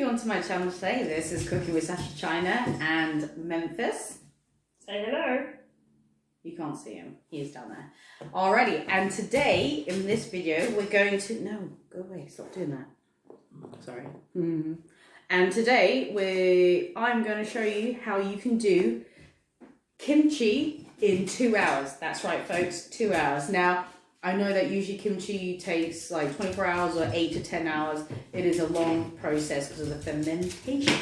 you onto my channel today. This is Cooking with Sasha China and Memphis. Say hello. You can't see him, he is down there. Alrighty, and today in this video we're going to, no, go away, stop doing that. Sorry. And today I'm going to show you how you can do kimchi in 2 hours. That's right folks, 2 hours. Now, I know that usually kimchi takes like 24 hours or 8 to 10 hours. It is a long process because of the fermentation.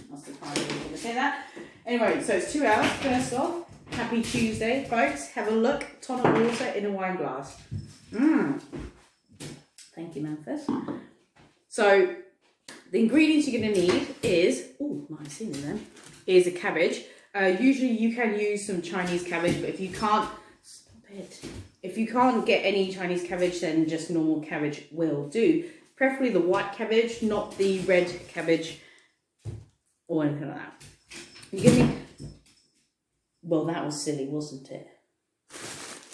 Must have found a way to say that. Anyway, so it's 2 hours. First off, happy Tuesday, folks. Have a look. Ton of water in a wine glass. Thank you, Memphis. So the ingredients you're going to need is, oh, might have seen them, is a cabbage. Usually you can use some Chinese cabbage, but if you can't, stop it. If you can't get any Chinese cabbage, then just normal cabbage will do. Preferably the white cabbage, not the red cabbage or anything like that. You're gonna need, well, that was silly, wasn't it?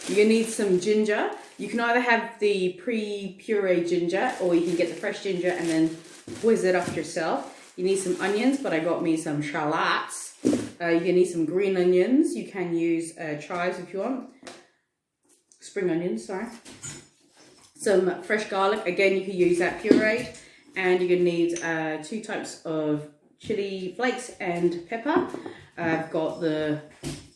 You're gonna need some ginger. You can either have the pre-pureed ginger or you can get the fresh ginger and then whiz it up yourself. You need some onions, but I got me some shallots. You're gonna need some green onions. You can use chives if you want. Spring onions, sorry. Some fresh garlic, again you can use that pureed, and you're going to need 2 types of chili flakes and pepper. I've got the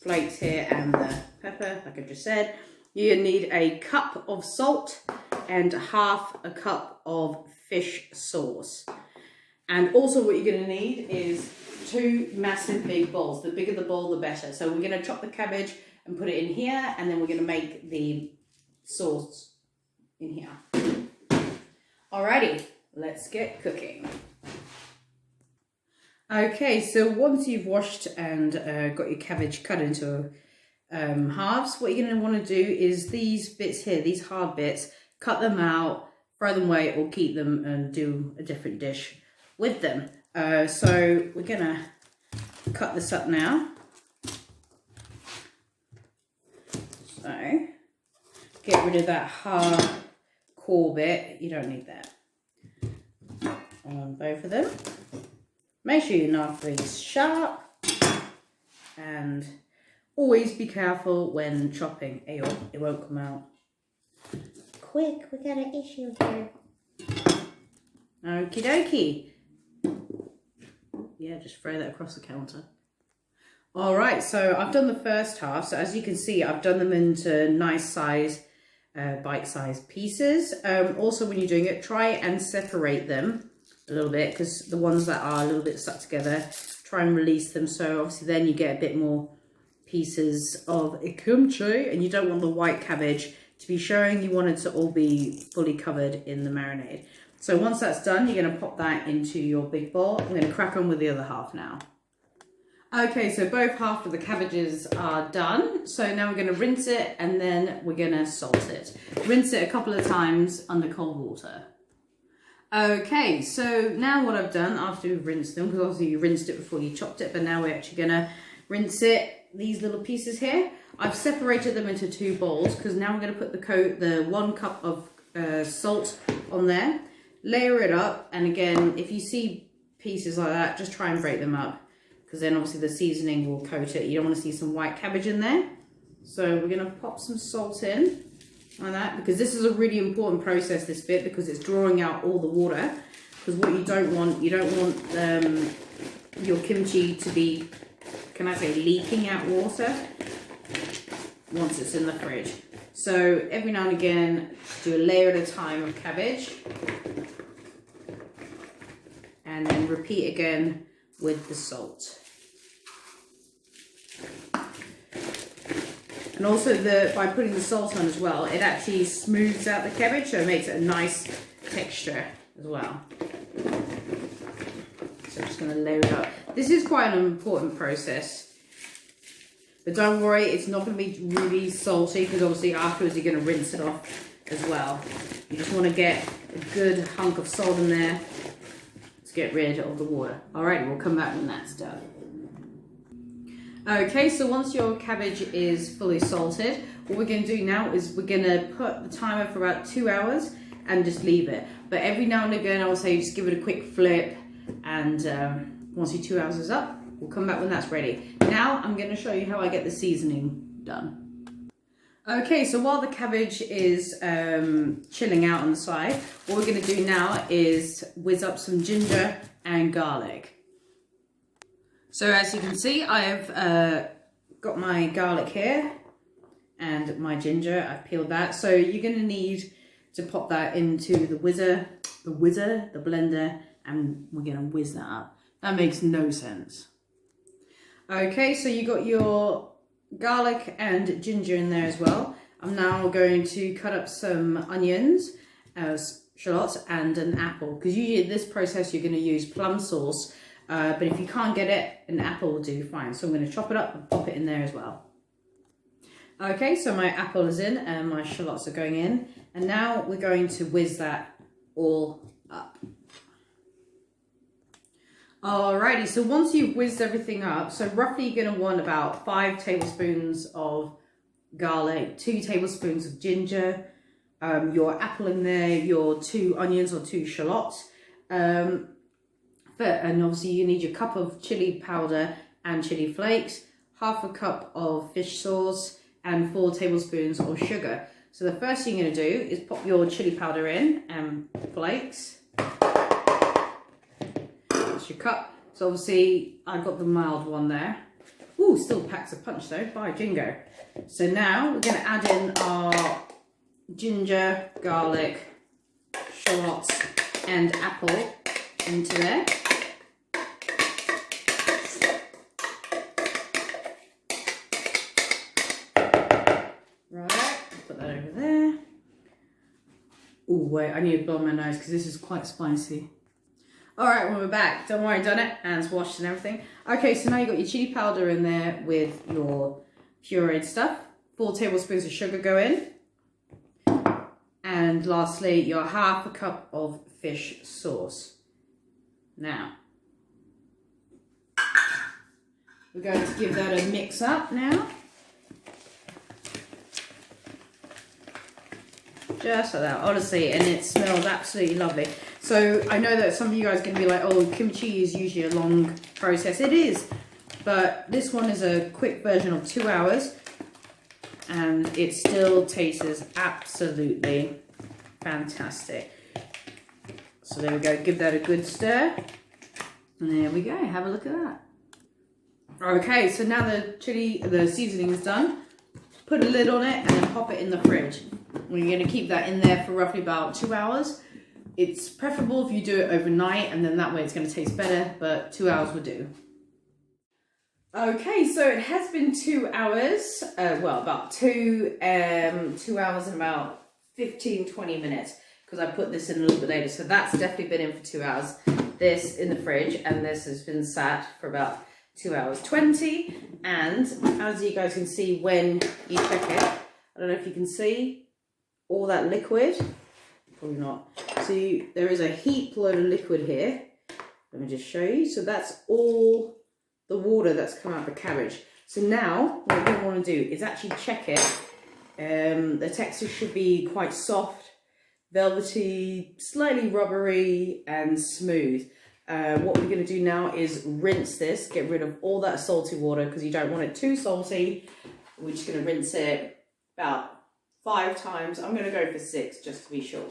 flakes here and the pepper, like I just said. You're going to need a cup of salt and half a cup of fish sauce. And also what you're going to need is 2 massive big bowls. The bigger the bowl, the better. So we're going to chop the cabbage and put it in here, and then we're going to make the sauce in here. Alrighty, let's get cooking. Okay, so once you've washed and got your cabbage cut into halves, what you're going to want to do is these bits here, these hard bits, cut them out, throw them away, or keep them and do a different dish with them. So we're going to cut this up now. So, get rid of that hard core bit. You don't need that on both of them. Make sure your knife is sharp and always be careful when chopping. It won't come out. Quick, we got an issue here. Okie dokie. Yeah, just throw that across the counter. All right, so I've done the first half. So as you can see, I've done them into nice size, bite-sized pieces. Also, when you're doing it, try and separate them a little bit, because the ones that are a little bit stuck together, try and release them. So obviously then you get a bit more pieces of kimchi, and you don't want the white cabbage to be showing. You want it to all be fully covered in the marinade. So once that's done, you're going to pop that into your big bowl. I'm going to crack on with the other half now. Okay, so both half of the cabbages are done. So now we're going to rinse it and then we're going to salt it. Rinse it a couple of times under cold water. Okay, so now what I've done after we've rinsed them, because obviously you rinsed it before you chopped it, but now we're actually going to rinse it, these little pieces here. I've separated them into 2 bowls because now we're going to put the 1 cup of salt on there, layer it up, and again, if you see pieces like that, just try and break them up, because then obviously the seasoning will coat it. You don't want to see some white cabbage in there. So we're going to pop some salt in like that, because this is a really important process, this bit, because it's drawing out all the water. Because what you don't want your kimchi to be, can I say, leaking out water once it's in the fridge. So every now and again, do a layer at a time of cabbage. And then repeat again with the salt. And also by putting the salt on as well, it actually smooths out the cabbage, so it makes it a nice texture as well. So I'm just going to layer it up. This is quite an important process. But don't worry, it's not going to be really salty, because obviously afterwards you're going to rinse it off as well. You just want to get a good hunk of salt in there to get rid of the water. Alright, we'll come back when that's done. Okay, so once your cabbage is fully salted, what we're going to do now is we're going to put the timer for about 2 hours and just leave it. But every now and again, I would say just give it a quick flip And once your 2 hours is up, we'll come back when that's ready. Now I'm going to show you how I get the seasoning done. Okay, so while the cabbage is chilling out on the side, what we're going to do now is whiz up some ginger and garlic. So as you can see, I've got my garlic here and my ginger. I've peeled that. So you're going to need to pop that into the blender, and we're going to whiz that up. That makes no sense. Okay, so you got your garlic and ginger in there as well. I'm now going to cut up some onions, shallots, and an apple, because usually in this process you're going to use plum sauce, but if you can't get it, an apple will do fine. So I'm going to chop it up and pop it in there as well. Okay, so my apple is in and my shallots are going in, and now we're going to whiz that all up. Alrighty, so once you've whizzed everything up, so roughly you're going to want about 5 tablespoons of garlic, 2 tablespoons of ginger, your apple in there, your 2 onions or 2 shallots, and obviously you need your cup of chili powder and chili flakes, half a cup of fish sauce, and 4 tablespoons of sugar. So the first thing you're going to do is pop your chili powder in and flakes. Your cup. So obviously I've got the mild one there. Ooh, still packs a punch though, by jingo. So now we're going to add in our ginger, garlic, shallots and apple into there. Right, put that over there. Ooh, wait, I need to blow my nose because this is quite spicy. Alright, well, we're back. Don't worry, done it. Hands washed and everything. Okay, so now you've got your chili powder in there with your pureed stuff. 4 tablespoons of sugar go in. And lastly, your half a cup of fish sauce. Now, we're going to give that a mix up now. Just like that, honestly, and it smells absolutely lovely. So I know that some of you guys are going to be like, oh, kimchi is usually a long process. It is, but this one is a quick version of 2 hours, and it still tastes absolutely fantastic. So there we go, give that a good stir, and there we go, have a look at that. Okay, so now the seasoning is done, put a lid on it and then pop it in the fridge. We're going to keep that in there for roughly about 2 hours. It's preferable if you do it overnight, and then that way it's going to taste better, but 2 hours would do. Okay, so it has been 2 hours, well, about 2 hours and about 15-20 minutes, because I put this in a little bit later, so that's definitely been in for 2 hours. This in the fridge, and this has been sat for about 2 hours 20, and as you guys can see when you check it, I don't know if you can see all that liquid, probably not. See, there is a heap load of liquid here. Let me just show you. So that's all the water that's come out of the cabbage. So now what we want to do is actually check it. The texture should be quite soft, velvety, slightly rubbery and smooth. What we're going to do now is rinse this, get rid of all that salty water because you don't want it too salty. We're just going to rinse it about 5 times. I'm going to go for 6 just to be sure.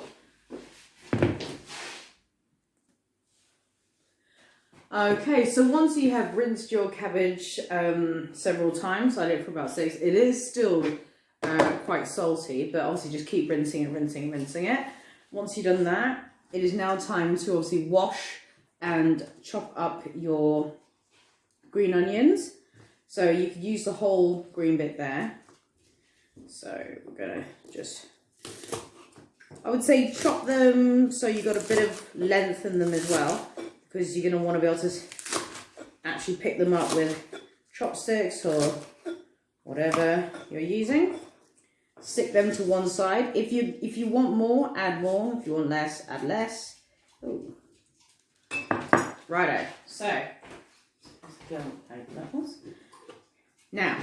Okay, so once you have rinsed your cabbage several times, I did it for about 6, it is still quite salty, but obviously just keep rinsing it. Once you've done that, it is now time to obviously wash and chop up your green onions. So you could use the whole green bit there. So we're gonna just, I would say chop them so you've got a bit of length in them as well, because you're going to want to be able to actually pick them up with chopsticks or whatever you're using. Stick them to one side. If you want more, add more. If you want less, add less. Ooh. Righto. So now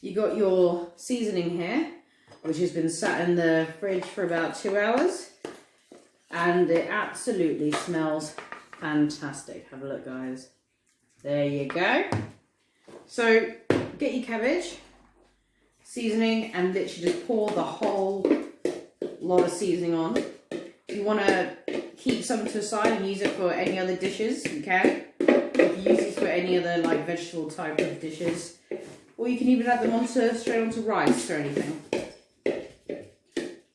you got your seasoning here, which has been sat in the fridge for about 2 hours. And it absolutely smells Fantastic. Have a look, guys. There you go. So get your cabbage, seasoning, and literally just pour the whole lot of seasoning on. If you want to keep some to the side and use it for any other dishes, you can. If you use these for any other like vegetable type of dishes, or you can even add them straight onto rice or anything.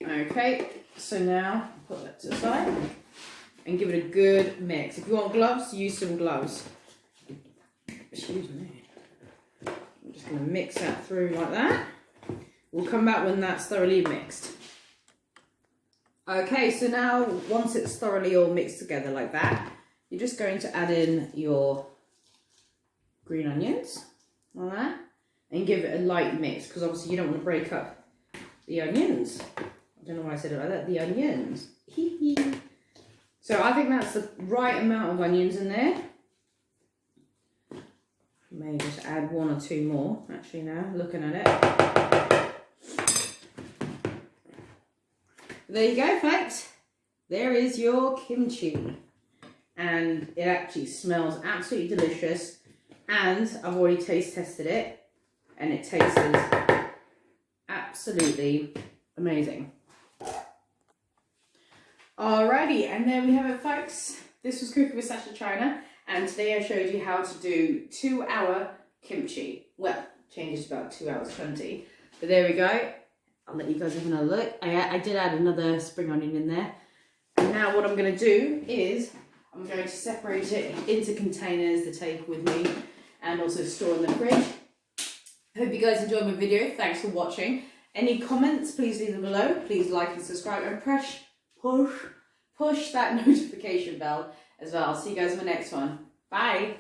Okay, so now put that to the side and give it a good mix. If you want gloves, use some gloves. Excuse me. I'm just going to mix that through like that. We'll come back when that's thoroughly mixed. Okay, so now once it's thoroughly all mixed together like that, you're just going to add in your green onions, like that, and give it a light mix, because obviously you don't want to break up the onions. I don't know why I said it like that, the onions. So I think that's the right amount of onions in there. May just add one or two more, actually, now, looking at it. There you go, folks. There is your kimchi. And it actually smells absolutely delicious. And I've already taste tested it. And it tastes absolutely amazing. Alrighty, and there we have it, folks. This was Cooking with Sasha China. And today I showed you how to do 2-hour kimchi. Well, changes to about 2 hours 20. But there we go. I'll let you guys have another look. I did add another spring onion in there. And now what I'm going to do is I'm going to separate it into containers to take with me and also store in the fridge. Hope you guys enjoyed my video. Thanks for watching. Any comments, please leave them below. Please like and subscribe and push that notification bell as well. I'll see you guys in the next one. Bye.